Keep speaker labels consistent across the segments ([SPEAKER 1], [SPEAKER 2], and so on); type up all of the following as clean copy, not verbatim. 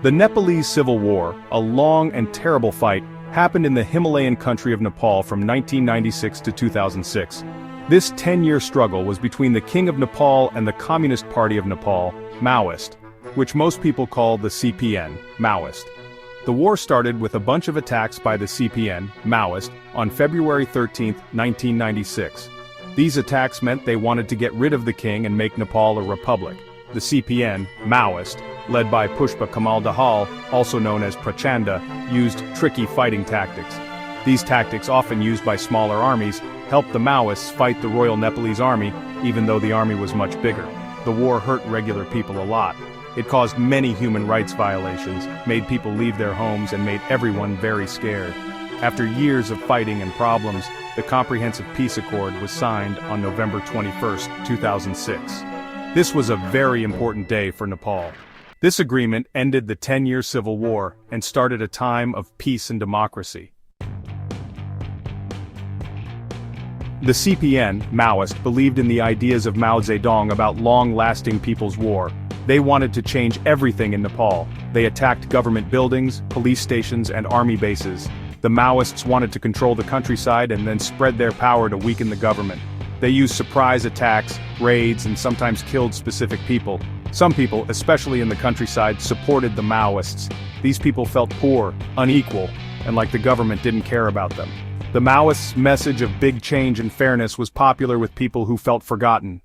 [SPEAKER 1] The Nepalese Civil War, a long and terrible fight, happened in the Himalayan country of Nepal from 1996 to 2006. This 10-year struggle was between the King of Nepal and the Communist Party of Nepal, Maoist, which most people call the CPN, Maoist. The war started with a bunch of attacks by the CPN, Maoist, on February 13, 1996. These attacks meant they wanted to get rid of the king and make Nepal a republic. The CPN, Maoist, led by Pushpa Kamal Dahal, also known as Prachanda, used tricky fighting tactics. These tactics, often used by smaller armies, helped the Maoists fight the Royal Nepalese Army, even though the army was much bigger. The war hurt regular people a lot. It caused many human rights violations, made people leave their homes, and made everyone very scared. After years of fighting and problems, the Comprehensive Peace Accord was signed on November 21, 2006. This was a very important day for Nepal. This agreement ended the 10-year civil war and started a time of peace and democracy. The CPN, Maoist, believed in the ideas of Mao Zedong about long-lasting people's war. They wanted to change everything in Nepal. They attacked government buildings, police stations, and army bases. The Maoists wanted to control the countryside and then spread their power to weaken the government. They used surprise attacks, raids, and sometimes killed specific people. Some people, especially in the countryside, supported the Maoists. These people felt poor, unequal, and like the government didn't care about them. The Maoists' message of big change and fairness was popular with people who felt forgotten.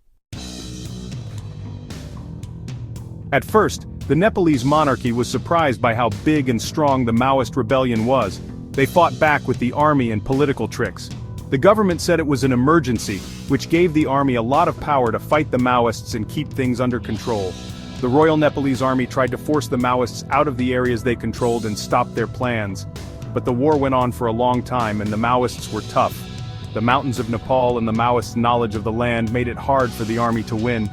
[SPEAKER 1] At first, the Nepalese monarchy was surprised by how big and strong the Maoist rebellion was. They fought back with the army and political tricks. The government said it was an emergency, which gave the army a lot of power to fight the Maoists and keep things under control. The Royal Nepalese Army tried to force the Maoists out of the areas they controlled and stop their plans. But the war went on for a long time and the Maoists were tough. The mountains of Nepal and the Maoists' knowledge of the land made it hard for the army to win.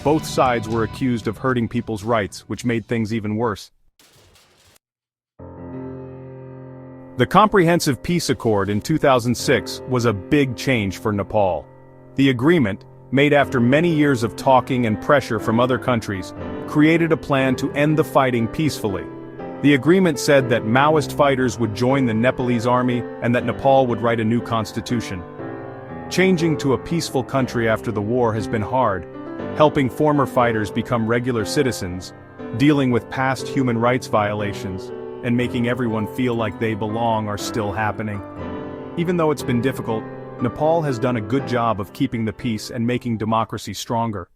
[SPEAKER 1] Both sides were accused of hurting people's rights, which made things even worse. The Comprehensive Peace Accord in 2006 was a big change for Nepal. The agreement, made after many years of talking and pressure from other countries, created a plan to end the fighting peacefully. The agreement said that Maoist fighters would join the Nepalese army and that Nepal would write a new constitution. Changing to a peaceful country after the war has been hard, helping former fighters become regular citizens, dealing with past human rights violations, and making everyone feel like they belong are still happening. Even though it's been difficult, Nepal has done a good job of keeping the peace and making democracy stronger.